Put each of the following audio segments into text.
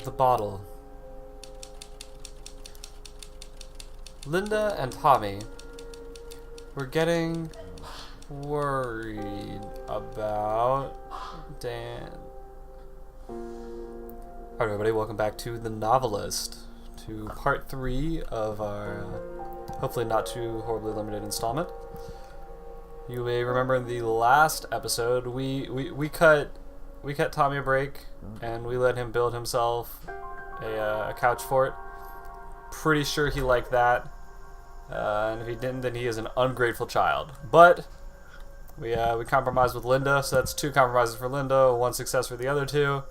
The bottle. Linda and Tommy were getting worried about Dan. Alright everybody, welcome back to The Novelist, to part 3 of our hopefully not too horribly limited installment. You may remember in the last episode we cut Tommy a break and we let him build himself a couch fort. Pretty sure he liked that, and if he didn't, then he is an ungrateful child. But we compromised with Linda, so that's 2 compromises for Linda, 1 success for the other 2.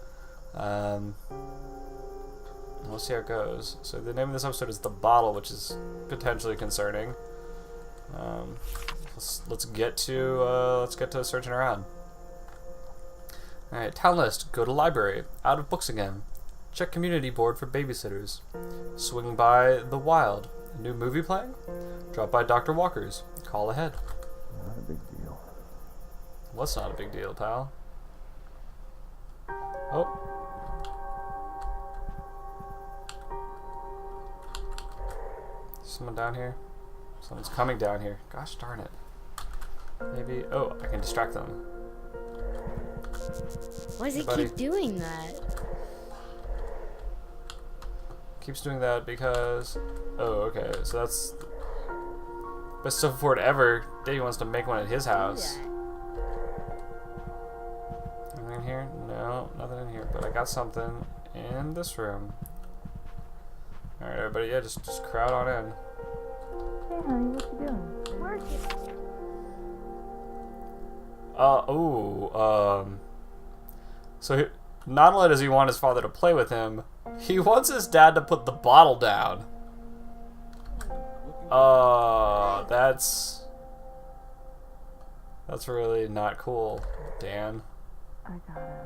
We'll see how it goes. So the name of this episode is The Bottle, which is potentially concerning. Let's get to searching around. Alright, town list. Go to library. Out of books again. Check community board for babysitters. Swing by The Wild. New movie playing? Drop by Dr. Walker's. Call ahead. Not a big deal. What's not a big deal, pal? Oh. Someone down here? Someone's coming down here. Gosh darn it. Maybe... Oh, I can distract them. Why does he keep doing that? Keeps doing that because... Oh, okay. So that's... Best stuff fort ever. Davey wants to make one at his house. Anything in here? No, nothing in here. But I got something in this room. Alright, everybody. Yeah, just crowd on in. Hey, honey, what you doing? Working. So not only does he want his father to play with him, he wants his dad to put the bottle down. That's really not cool, Dan. I got it.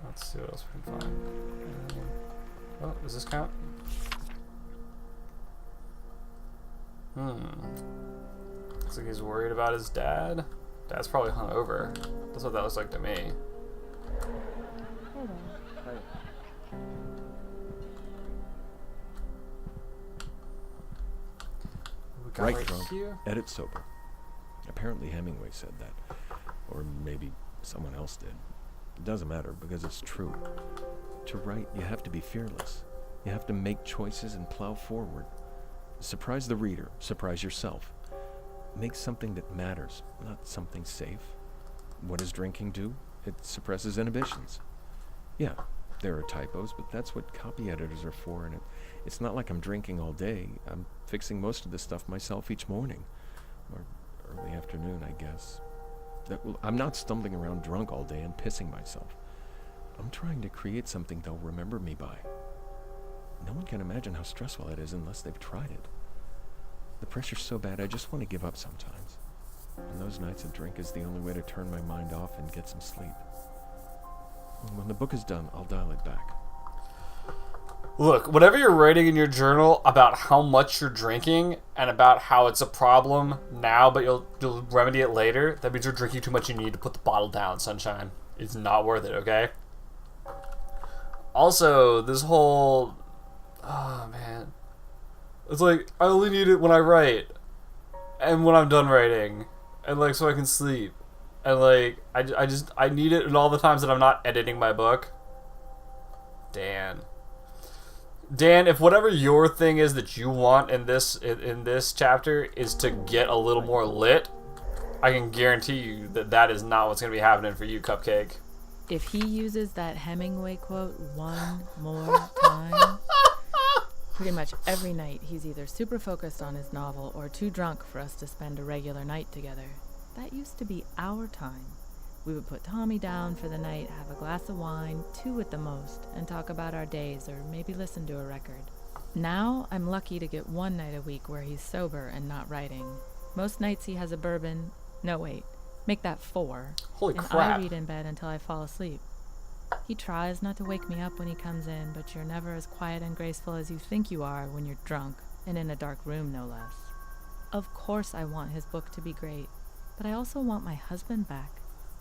Let's see what else we can find. Oh, does this count? Looks like he's worried about his dad. Dad's probably hungover. That's what that looks like to me. Hey there. We got Right drunk, here. edit sober. Apparently Hemingway said that. Or maybe someone else did. It doesn't matter because it's true. To write, you have to be fearless. You have to make choices and plow forward. Surprise the reader. Surprise yourself. Make something that matters, not something safe. What does drinking do? It suppresses inhibitions. Yeah, there are typos, but that's what copy editors are for, and it's not like I'm drinking all day. I'm fixing most of this stuff myself each morning. Or early afternoon, I guess. I'm not stumbling around drunk all day and pissing myself. I'm trying to create something they'll remember me by. No one can imagine how stressful it is unless they've tried it. The pressure's so bad I just want to give up sometimes. On those nights, a drink is the only way to turn my mind off and get some sleep. When the book is done, I'll dial it back. Look, whatever you're writing in your journal about how much you're drinking and about how it's a problem now, but you'll remedy it later, that means you're drinking too much and you need to put the bottle down, sunshine. It's not worth it, okay? Also, this whole... Oh, man. It's like, I only need it when I write. And when I'm done writing. And, like, so I can sleep. And, like, I need it in all the times that I'm not editing my book. Dan, if whatever your thing is that you want in this chapter is to get a little more lit, I can guarantee you that is not what's going to be happening for you, Cupcake. If he uses that Hemingway quote one more time, pretty much every night he's either super focused on his novel or too drunk for us to spend a regular night together. That used to be our time. We would put Tommy down for the night, have a glass of wine, 2 at the most, and talk about our days or maybe listen to a record. Now I'm lucky to get 1 night a week where he's sober and not writing. Most nights he has a bourbon. No, wait. Make that 4. Holy and crap. I read in bed until I fall asleep. He tries not to wake me up when he comes in, but you're never as quiet and graceful as you think you are when you're drunk, and in a dark room, no less. Of course I want his book to be great. but I also want my husband back.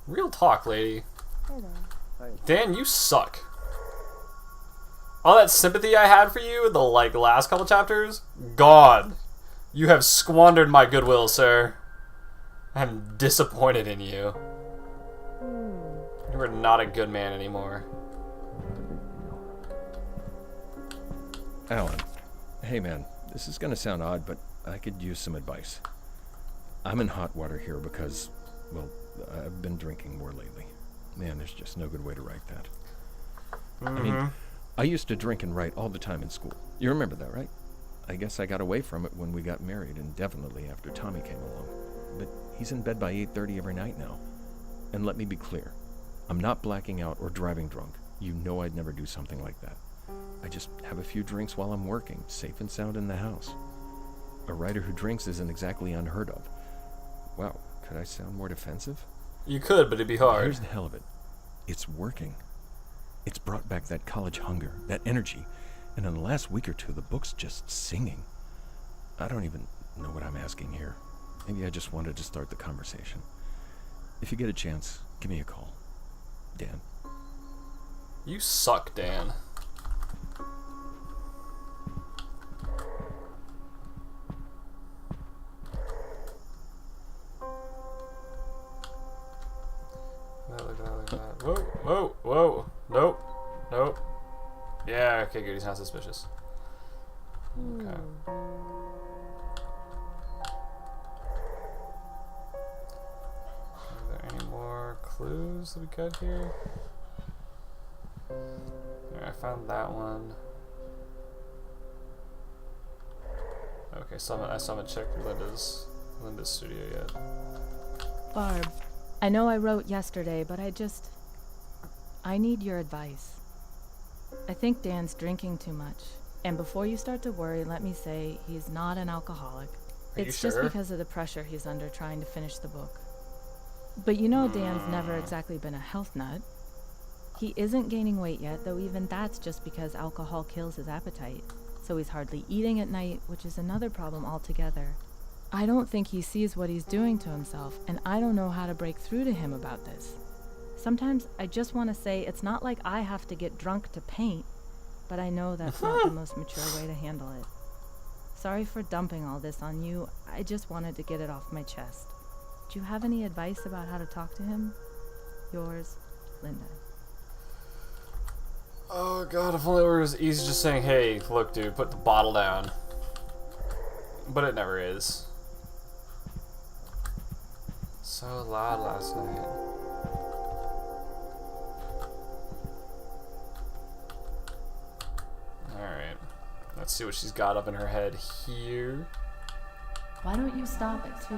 Real talk, lady. Hey there. Dan, you suck. All that sympathy I had for you in the last couple chapters, gone. You have squandered my goodwill, sir. I'm disappointed in you. You are not a good man anymore. Alan, hey man, this is gonna sound odd, but I could use some advice. I'm in hot water here because, well, I've been drinking more lately. Man, there's just no good way to write that. I mean, I used to drink and write all the time in school. You remember that, right? I guess I got away from it when we got married, and definitely after Tommy came along. But he's in bed by 8:30 every night now. And let me be clear, I'm not blacking out or driving drunk. You know I'd never do something like that. I just have a few drinks while I'm working, safe and sound in the house. A writer who drinks isn't exactly unheard of. Wow, could I sound more defensive? You could, but it'd be hard. Here's the hell of it. It's working. It's brought back that college hunger, that energy, and in the last week or two, the book's just singing. I don't even know what I'm asking here. Maybe I just wanted to start the conversation. If you get a chance, give me a call. Dan. You suck, Dan. Look at that. Whoa, whoa, whoa. Nope. Nope. Yeah, okay, good. He's not suspicious. Okay. Are there any more clues that we got here? Alright, I found that one. Okay, I still haven't checked Linda's studio yet. Barb, I know I wrote yesterday, but I need your advice. I think Dan's drinking too much. And before you start to worry, let me say he's not an alcoholic. It's just because of the pressure he's under trying to finish the book. But you know Dan's never exactly been a health nut. He isn't gaining weight yet, though even that's just because alcohol kills his appetite. So he's hardly eating at night, which is another problem altogether. I don't think he sees what he's doing to himself, and I don't know how to break through to him about this. Sometimes I just want to say it's not like I have to get drunk to paint, but I know that's not the most mature way to handle it. Sorry for dumping all this on you. I just wanted to get it off my chest. Do you have any advice about how to talk to him? Yours, Linda. Oh god, if only it were as easy just saying, hey, look dude, put the bottle down. But it never is. So loud last night. Alright. Let's see what she's got up in her head here. Why don't you stop at 2?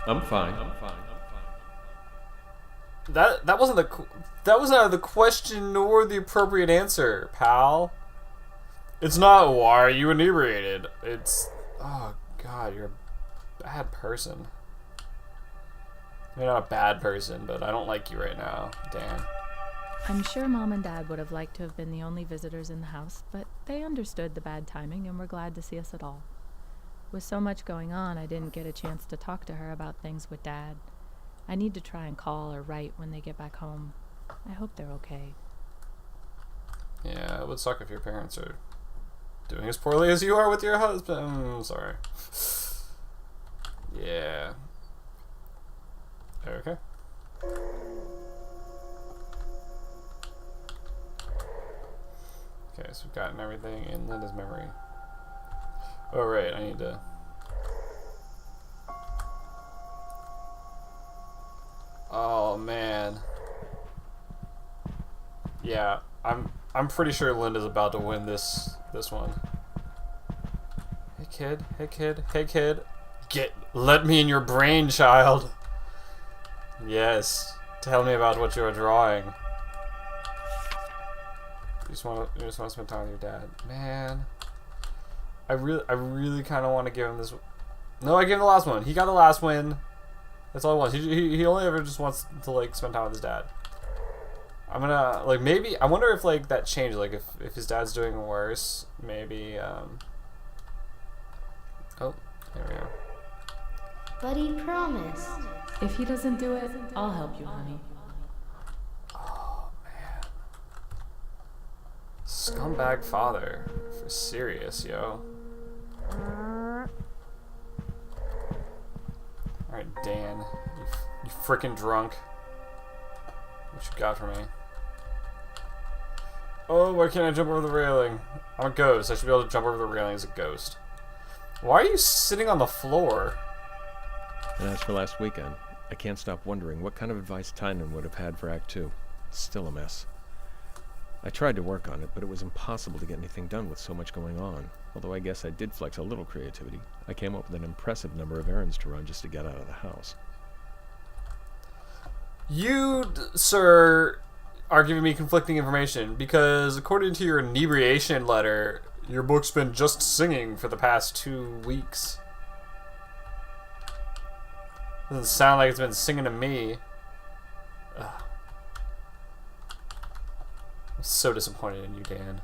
I'm fine. That wasn't neither the question nor the appropriate answer, pal. It's not why are you inebriated. It's oh god, you're a bad person. You're not a bad person, but I don't like you right now, Dan. I'm sure Mom and Dad would have liked to have been the only visitors in the house, but they understood the bad timing and were glad to see us at all. With so much going on, I didn't get a chance to talk to her about things with Dad. I need to try and call or write when they get back home. I hope they're okay. Yeah, it would suck if your parents are doing as poorly as you are with your husband. Sorry. Yeah. Okay. Okay, so we've gotten everything in Linda's memory. Oh right, I need to. Oh man. Yeah, I'm pretty sure Linda's about to win this one. Hey kid, hey kid, hey kid. Let me in your brain, child. Yes. Tell me about what you're drawing. You just want to spend time with your dad. Man. I really kind of want to give him this. No, I gave him the last one. He got the last win. That's all he wants. He only ever just wants to like spend time with his dad. I'm gonna like maybe I wonder if like that changed, like if his dad's doing worse, maybe oh, there we go. Buddy, promise. If he doesn't do it, I'll help you, honey. Oh, man. Scumbag father. For serious, yo. Alright, Dan. You frickin' drunk. What you got for me? Oh, why can't I jump over the railing? I'm a ghost. I should be able to jump over the railing as a ghost. Why are you sitting on the floor? And as for last weekend, I can't stop wondering what kind of advice Tynan would have had for Act 2. It's still a mess. I tried to work on it, but it was impossible to get anything done with so much going on. Although I guess I did flex a little creativity. I came up with an impressive number of errands to run just to get out of the house. You, sir, are giving me conflicting information because according to your inebriation letter, your book's been just singing for the past 2 weeks. Doesn't sound like it's been singing to me. Ugh. I'm so disappointed in you, Dan.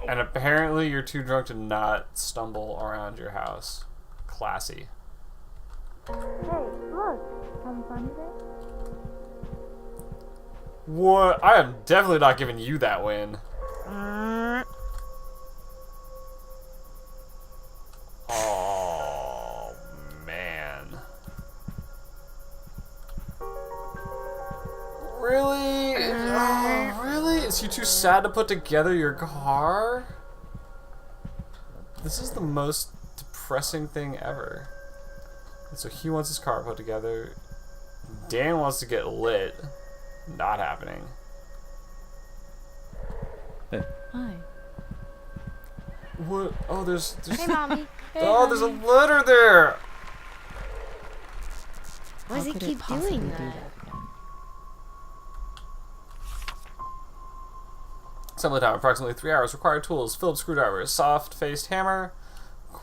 And apparently you're too drunk to not stumble around your house. Classy. Hey, look! Having fun today? What? I am definitely not giving you that win. Oh, man. Really? Oh, really? Is he too sad to put together your car? This is the most depressing thing ever. And so he wants his car put together. Dan wants to get lit. Not happening. Hey. Hi. What? Oh, there's Hey, Mommy. oh, there's a letter there. Why does How he could keep possibly doing do that? again? Assembly time approximately 3 hours. Required tools: Phillips screwdriver, soft-faced hammer,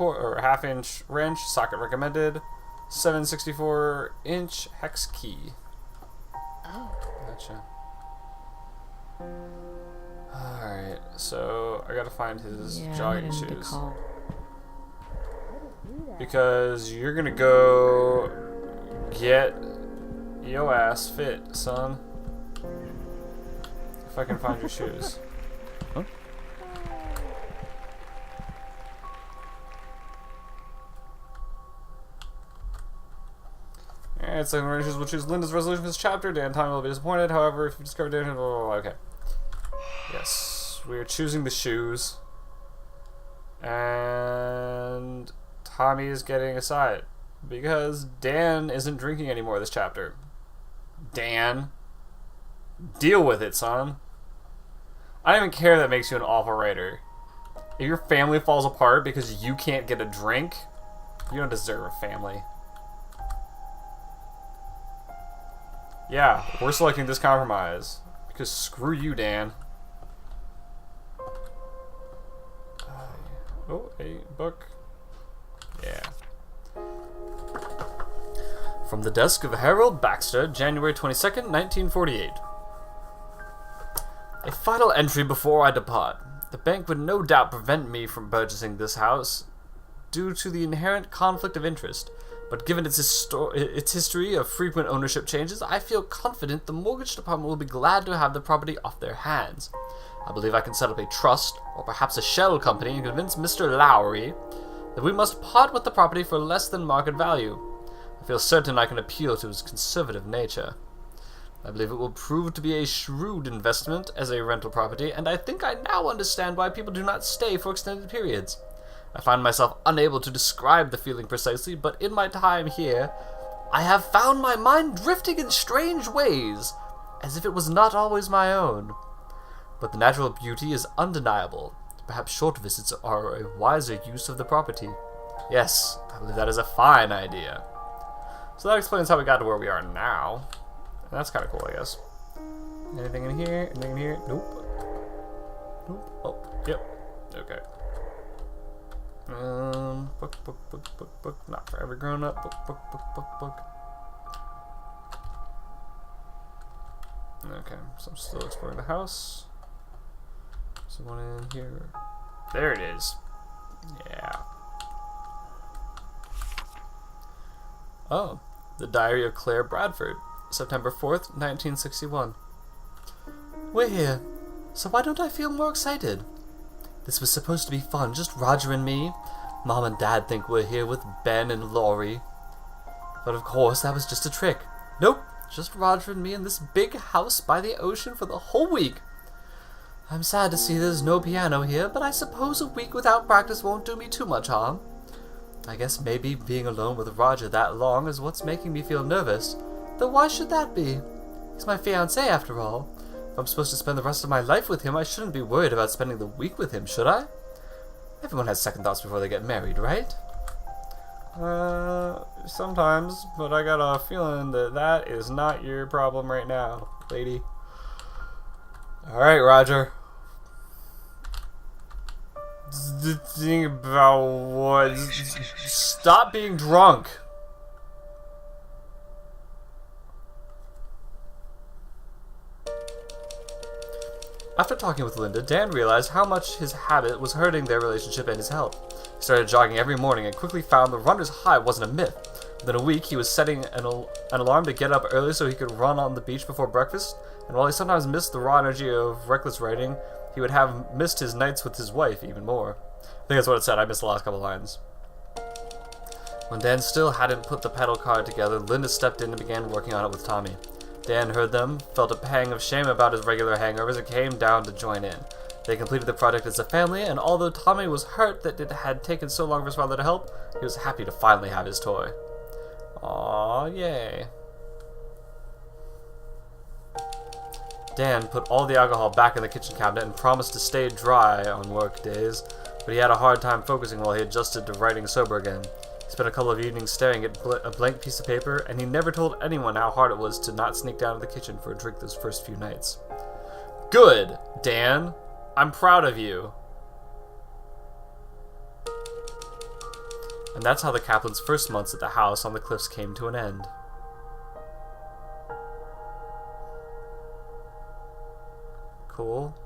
or half-inch wrench. Socket recommended. 7/64" hex key. Oh. Gotcha. Alright, so I gotta find his Yeah, I'm jogging gonna need to shoes. call. Because you're gonna go get yo ass fit, son. If I can find your shoes. Huh? Alright, so we'll choose Linda's resolution for this chapter. Dan Tommy will be disappointed. However, if you discover Dan, blah, blah, blah, okay. Yes, we are choosing the shoes. And Tommy is getting a side. Because Dan isn't drinking anymore this chapter. Dan. Deal with it, son. I don't even care that makes you an awful writer. If your family falls apart because you can't get a drink, you don't deserve a family. Yeah, we're selecting this compromise. Because screw you, Dan. Oh, a book. Yeah. From the desk of Harold Baxter, January 22nd, 1948. A final entry before I depart. The bank would no doubt prevent me from purchasing this house due to the inherent conflict of interest, but given its history of frequent ownership changes, I feel confident the mortgage department will be glad to have the property off their hands. I believe I can set up a trust, or perhaps a shell company, and convince Mr. Lowry that we must part with the property for less than market value. I feel certain I can appeal to his conservative nature. I believe it will prove to be a shrewd investment as a rental property, and I think I now understand why people do not stay for extended periods. I find myself unable to describe the feeling precisely, but in my time here, I have found my mind drifting in strange ways, as if it was not always my own. But the natural beauty is undeniable. Perhaps short visits are a wiser use of the property. Yes, I believe that is a fine idea. So that explains how we got to where we are now. And that's kind of cool, I guess. Anything in here? Anything in here? Nope. Nope. Oh, yep. Okay. Book. Not for every grown up. Book. Okay, so I'm still exploring the house. There's one in here. There it is. Yeah. Oh, the Diary of Claire Bradford, September 4th, 1961. We're here, so why don't I feel more excited? This was supposed to be fun, just Roger and me. Mom and Dad think we're here with Ben and Laurie. But of course, that was just a trick. Nope, just Roger and me in this big house by the ocean for the whole week. I'm sad to see there's no piano here, but I suppose a week without practice won't do me too much harm. I guess maybe being alone with Roger that long is what's making me feel nervous. Though why should that be? He's my fiancé after all. If I'm supposed to spend the rest of my life with him, I shouldn't be worried about spending the week with him, should I? Everyone has second thoughts before they get married, right? Sometimes, but I got a feeling that is not your problem right now, lady. Alright, Roger. Think about what? Stop being drunk. After talking with Linda, Dan realized how much his habit was hurting their relationship and his health. He started jogging every morning and quickly found the runner's high wasn't a myth. Within a week, he was setting an alarm to get up early so he could run on the beach before breakfast, and while he sometimes missed the raw energy of reckless riding, he would have missed his nights with his wife even more. I think that's what it said. I missed the last couple lines. When Dan still hadn't put the pedal car together, Linda stepped in and began working on it with Tommy. Dan heard them, felt a pang of shame about his regular hangovers, and came down to join in. They completed the project as a family, and although Tommy was hurt that it had taken so long for his father to help, he was happy to finally have his toy. Aww, yay. Dan put all the alcohol back in the kitchen cabinet and promised to stay dry on work days, but he had a hard time focusing while he adjusted to writing sober again. He spent a couple of evenings staring at a blank piece of paper, and he never told anyone how hard it was to not sneak down to the kitchen for a drink those first few nights. Good, Dan. I'm proud of you. And that's how the Kaplan's first months at the house on the cliffs came to an end. Cool.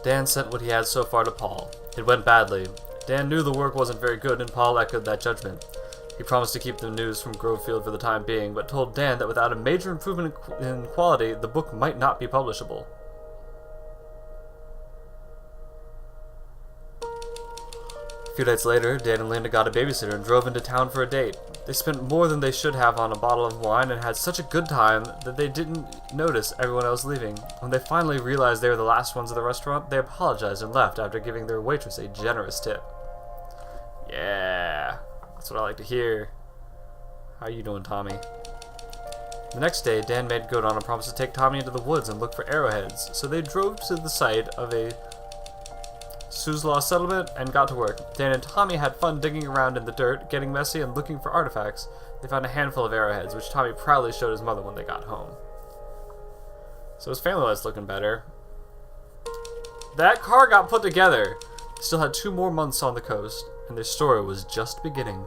Dan sent what he had so far to Paul. It went badly. Dan knew the work wasn't very good, and Paul echoed that judgment. He promised to keep the news from Grovefield for the time being, but told Dan that without a major improvement in quality, the book might not be publishable. A few nights later, Dan and Linda got a babysitter and drove into town for a date. They spent more than they should have on a bottle of wine and had such a good time that they didn't notice everyone else leaving. When they finally realized they were the last ones at the restaurant, they apologized and left after giving their waitress a generous tip. Yeah, that's what I like to hear. How you doing, Tommy? The next day, Dan made good on a promise to take Tommy into the woods and look for arrowheads, so they drove to the site of a Suzlaw settlement and got to work. Dan and Tommy had fun digging around in the dirt, getting messy, and looking for artifacts. They found a handful of arrowheads, which Tommy proudly showed his mother when they got home. So his family was looking better. That car got put together. They still had 2 more months on the coast, and their story was just beginning.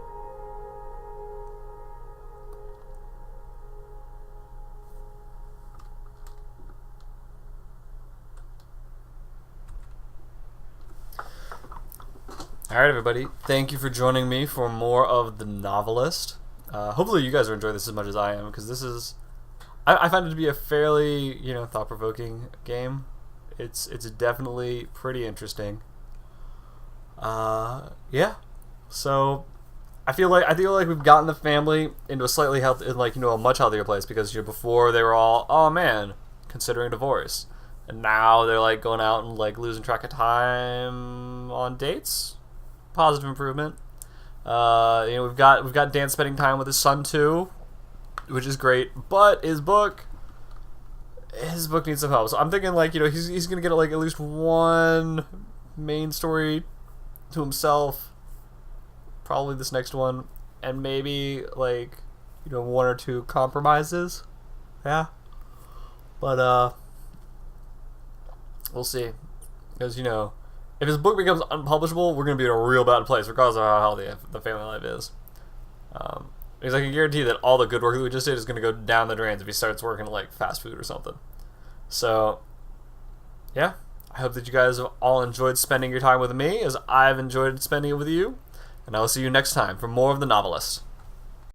Alright, everybody. Thank you for joining me for more of The Novelist. Hopefully you guys are enjoying this as much as I am, because this is... I find it to be a fairly, thought-provoking game. It's definitely pretty interesting. Yeah. So, I feel like we've gotten the family into a slightly a much healthier place, because before they were all, oh man, considering divorce. And now they're going out and losing track of time on dates. Positive improvement. We've got Dan spending time with his son too, which is great. But his book needs some help. So I'm thinking he's gonna get at least one main story to himself, probably this next one, and maybe 1 or 2 compromises. Yeah. But we'll see, because if his book becomes unpublishable, we're going to be in a real bad place, regardless of how healthy the family life is. Because I can guarantee that all the good work that we just did is going to go down the drains if he starts working fast food or something. So, yeah. I hope that you guys have all enjoyed spending your time with me, as I've enjoyed spending it with you. And I will see you next time for more of The Novelist.